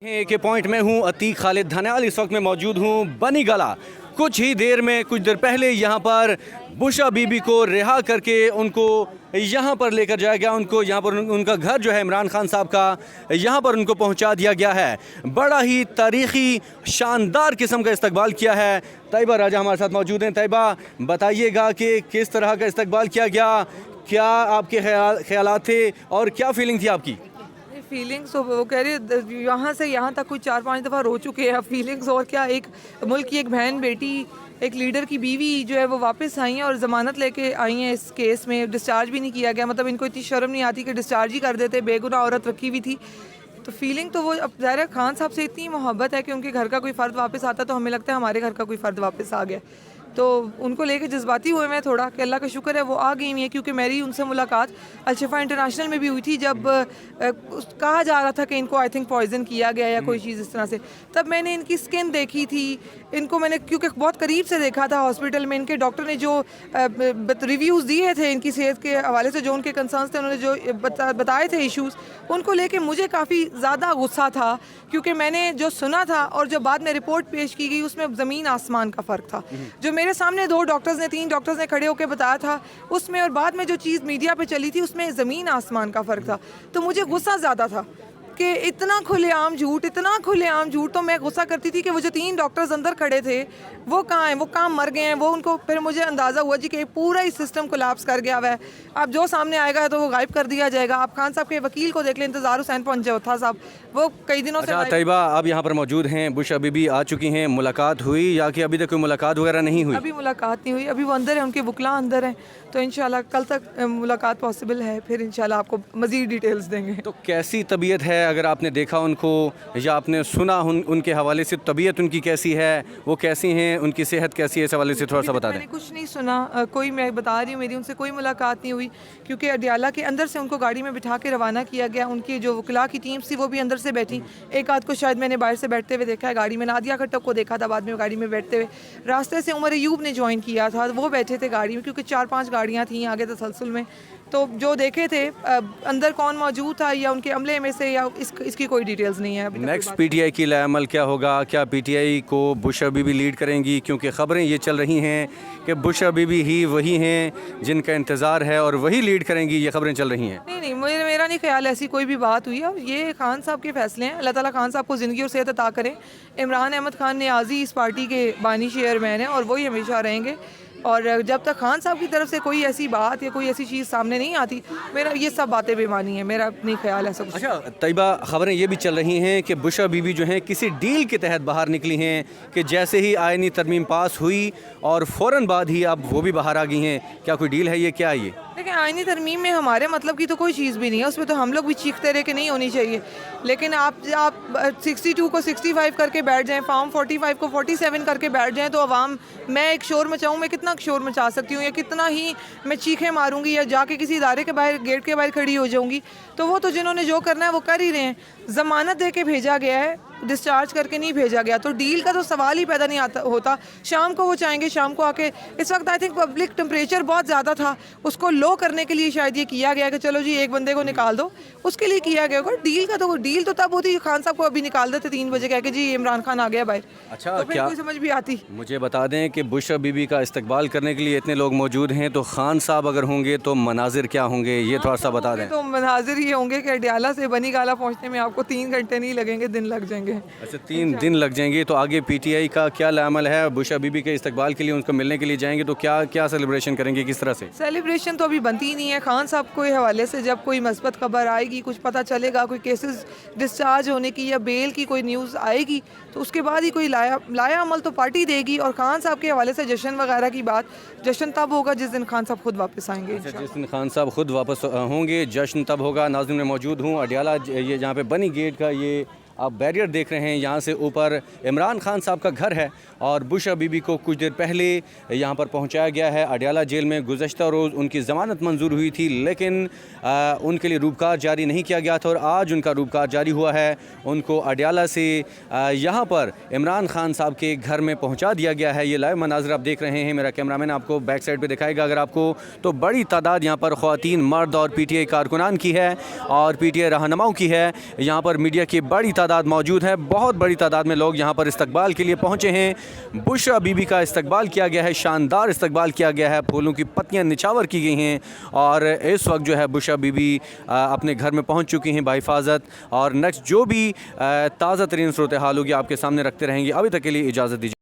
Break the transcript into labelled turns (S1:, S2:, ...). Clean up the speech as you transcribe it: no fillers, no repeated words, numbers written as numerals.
S1: के पॉइंट में हूँ। अतीक खालिद धन्याल इस वक्त मैं मौजूद हूँ बनी गला। कुछ देर पहले यहाँ पर बुशा बीबी को रिहा करके उनको यहाँ पर लेकर जाया गया। उनको यहाँ पर उनका घर जो है इमरान खान साहब का, यहाँ पर उनको पहुँचा दिया गया है। बड़ा ही तारीख़ी शानदार किस्म का इस्तकबाल किया है। तैयबा राजा हमारे साथ मौजूद हैं। तैयबा, बताइएगा कि किस तरह का इस्तकबाल किया गया, क्या आपके ख्यालात थे और क्या फीलिंग थी आपकी?
S2: फीलिंग्स तो वो कह रही यहाँ से यहाँ तक कोई 4-5 दफ़ा रो चुके हैं। फीलिंग्स और क्या, एक मुल्क की एक बहन बेटी, एक लीडर की बीवी जो है वो वापस आई हैं और ज़मानत लेके आई हैं। इस केस में डिस्चार्ज भी नहीं किया गया। मतलब इनको इतनी शर्म नहीं आती कि डिस्चार्ज ही कर देते। बेगुनाह औरत रखी हुई थी। तो फीलिंग तो वो, अब ज़ाहिर है खान साहब से इतनी मोहब्बत है कि उनके घर का कोई फ़र्द वापस आता तो हमें लगता है हमारे घर का कोई फ़र्द वापस आ गया। तो उनको लेके जज्बाती हुए मैं थोड़ा कि अल्लाह का शुक्र है वो आ गई हुई है। क्योंकि मेरी उनसे मुलाकात अल-शिफा इंटरनेशनल में भी हुई थी जब कहा जा रहा था कि इनको आई थिंक पॉइज़न किया गया या कोई चीज़ इस तरह से। तब मैंने इनकी स्किन देखी थी, इनको मैंने क्योंकि बहुत करीब से देखा था हॉस्पिटल में। इनके डॉक्टर ने जो रिव्यूज़ दिए थे इनकी सेहत के हवाले से, जो उनके कंसर्न्स थे, उन्होंने जो बताए थे इशूज़, उनको लेके मुझे काफ़ी ज़्यादा गुस्सा था। क्योंकि मैंने जो सुना था और जो बाद में रिपोर्ट पेश की गई उसमें ज़मीन आसमान का फ़र्क था। जो मेरे सामने 2 डॉक्टर्स ने, 3 डॉक्टर्स ने खड़े होकर बताया था उसमें, और बाद में जो चीज़ मीडिया पे चली थी उसमें ज़मीन आसमान का फ़र्क था। तो मुझे गुस्सा ज़्यादा था कि इतना खुलेआम झूठ, इतना खुलेआम झूठ। तो मैं गुस्सा करती थी कि वो जो 3 डॉक्टर्स अंदर खड़े थे वो कहाँ हैं, वो कहाँ मर गए हैं वो। उनको फिर मुझे अंदाज़ा हुआ जी कि पूरा ही सिस्टम कोलैप्स कर गया हुआ है। अब जो सामने आएगा तो वो गायब कर दिया जाएगा। आप खान साहब के वकील को देख लें, इंतज़ार हुसैन पंजौथा साहब, वो कई दिनों से।
S1: तैयबा, आप यहाँ पर मौजूद हैं, बुशा बीबी आ चुकी हैं, मुलाकात हुई या कि अभी तक कोई मुलाकात वगैरह नहीं हुई?
S2: अभी मुलाकात नहीं हुई, अभी वो अंदर है, उनके वकला अंदर हैं। तो इंशाल्लाह कल तक मुलाकात पॉसिबल है, फिर इंशाल्लाह आपको मज़ीद डिटेल्स देंगे।
S1: तो कैसी तबीयत है, अगर आपने देखा उनको या आपने सुना उनके हवाले से, तबीयत उनकी कैसी है, वो कैसी हैं, उनकी सेहत कैसी है, इस हवाले से थोड़ा सा बता दें।
S2: मैंने कुछ नहीं सुना, कोई, मैं बता रही हूँ, मेरी उनसे कोई मुलाकात नहीं हुई। क्योंकि अडियाला के अंदर से उनको गाड़ी में बिठा के रवाना किया गया। उनकी जो वकला की टीम थी वो भी अंदर से बैठी। एक आध को शायद मैंने बाहर से बैठते हुए देखा है गाड़ी में। नादिया खट्टक को देखा था बाद में गाड़ी में बैठते हुए। रास्ते से उमर अयूब ने ज्वाइन किया था, वो बैठे थे गाड़ी में, क्योंकि 4-5 गाड़ियाँ थी आगे तसलसल में। तो जो देखे थे अंदर कौन मौजूद था या उनके अमले में से, या इसकी कोई डिटेल्स नहीं है।
S1: नेक्स्ट पीटीआई की लाएअमल क्या होगा? क्या पीटीआई को बुशा बीबी लीड करेंगी? क्योंकि ख़बरें ये चल रही हैं कि बुशा बीबी ही वही हैं जिनका इंतज़ार है और वही लीड करेंगी, ये ख़बरें चल रही हैं।
S2: नहीं, मेरा नहीं ख्याल ऐसी कोई भी बात हुई है। ये खान साहब के फैसले हैं। अल्लाह ताला खान साहब को ज़िंदगी और सेहत अता करें। इमरान अहमद खान नियाज़ी इस पार्टी के बानी चेयरमैन हैं और वही हमेशा रहेंगे। और जब तक खान साहब की तरफ से कोई ऐसी बात या कोई ऐसी चीज़ सामने नहीं आती, मेरा ये सब बातें बेमानी है, मेरा नहीं ख्याल ऐसा कुछ।
S1: अच्छा तैयबा, ख़बरें ये भी चल रही हैं कि बुशा बीबी जो हैं किसी डील के तहत बाहर निकली हैं, कि जैसे ही आईनी तरमीम पास हुई और फ़ौरन बाद ही अब वो भी बाहर आ गई हैं। क्या कोई डील है ये, क्या है ये?
S2: देखिए, आईनी तरमीम में हमारे मतलब की तो कोई चीज़ भी नहीं है। उसमें तो हम लोग भी चीखते रहे कि नहीं होनी चाहिए। लेकिन आप 62 को 65 करके बैठ जाएं, फॉर्म 45 को 47 करके बैठ जाएं, तो अवाम, मैं एक शोर मचाऊं, मैं कितना शोर मचा सकती हूँ, या कितना ही मैं चीखें मारूंगी, या जाके किसी इदारे के बाहर, गेट के बाहर खड़ी हो जाऊंगी। तो वो तो जिन्होंने जो करना है वो कर ही रहे हैं। ज़मानत दे के भेजा गया है, डिस्चार्ज करके नहीं भेजा गया। तो डील का तो सवाल ही पैदा नहीं होता। शाम को वो चाहेंगे, शाम को आके, इस वक्त आई थिंक पब्लिक टेम्परेचर बहुत ज़्यादा था, उसको लो करने के लिए शायद ये किया गया कि चलो जी एक बंदे को निकाल दो, उसके लिए किया गया होगा। डील तो तब होती, खान साहब को अभी निकाल देते 3 बजे कह के जी इमरान खान आ गया बाहर।
S1: अच्छा,
S2: तो क्या कोई समझ भी आती?
S1: मुझे बता दें कि बुशा बीबी का इस्तकबाल करने के लिए इतने लोग मौजूद हैं, तो खान साहब अगर होंगे तो मनाजिर क्या होंगे, ये थोड़ा सा बता दें।
S2: तो मनाजिर ये होंगे कि अडियाला से बनी गाला पहुँचने में आपको 3 घंटे नहीं लगेंगे, दिन लग जाएंगे।
S1: अच्छा, 3 दिन लग जाएंगे। तो आगे पीटीआई का क्या लाएअमल है? बुशा बीबी के इस्तकबाल के लिए, उनको मिलने के लिए जाएंगे तो क्या सेलिब्रेशन करेंगे, किस तरह से?
S2: सेलिब्रेशन तो अभी बनती ही नहीं है। खान साहब के हवाले से जब कोई मस्बत खबर आएगी, कुछ पता चलेगा, कोई केसेस डिस्चार्ज होने की या बेल की कोई न्यूज़ आएगी, तो उसके बाद ही कोई लाया अमल तो पार्टी देगी। और खान साहब के हवाले से जश्न वगैरह की बात, जश्न तब होगा जिस दिन खान साहब खुद वापस आएंगे।
S1: अच्छा, जिस दिन खान साहब खुद वापस होंगे जश्न तब होगा। नाज़रीन, मैं मौजूद हूँ अडियाला, ये जहाँ पे बनी गेट का ये आप बैरियर देख रहे हैं, यहाँ से ऊपर इमरान खान साहब का घर है और बुशा बीबी को कुछ देर पहले यहाँ पर पहुँचाया गया है अडियाला जेल में। गुज़श्ता रोज़ उनकी ज़मानत मंजूर हुई थी, लेकिन उनके लिए रूबकार जारी नहीं किया गया था और आज उनका रूबकार जारी हुआ है। उनको अडियाला से यहाँ पर इमरान खान साहब के घर में पहुँचा दिया गया है। ये लाइव मनाज़र आप देख रहे हैं, मेरा कैमरामैन आपको बैक साइड पर दिखाएगा अगर आपको। तो बड़ी तादाद यहाँ पर ख़वातीन, मर्द और पीटीआई कारकुनान की है और पीटीआई रहनुमाओं की है। यहाँ पर मीडिया की बड़ी तादाद मौजूद है, बहुत बड़ी तादाद में लोग यहाँ पर इस्तकबाल के लिए पहुँचे हैं। बुशरा बीबी का इस्तकबाल किया गया है, शानदार इस्तकबाल किया गया है, फूलों की पत्तियाँ निछावर की गई हैं और इस वक्त जो है बुशरा बीबी अपने घर में पहुँच चुकी हैं बाहिफाजत। और नेक्स्ट जो भी ताज़ा तरीन सूरत हाल होगी आपके सामने रखते रहेंगे। अभी तक के लिए इजाज़त दीजिए।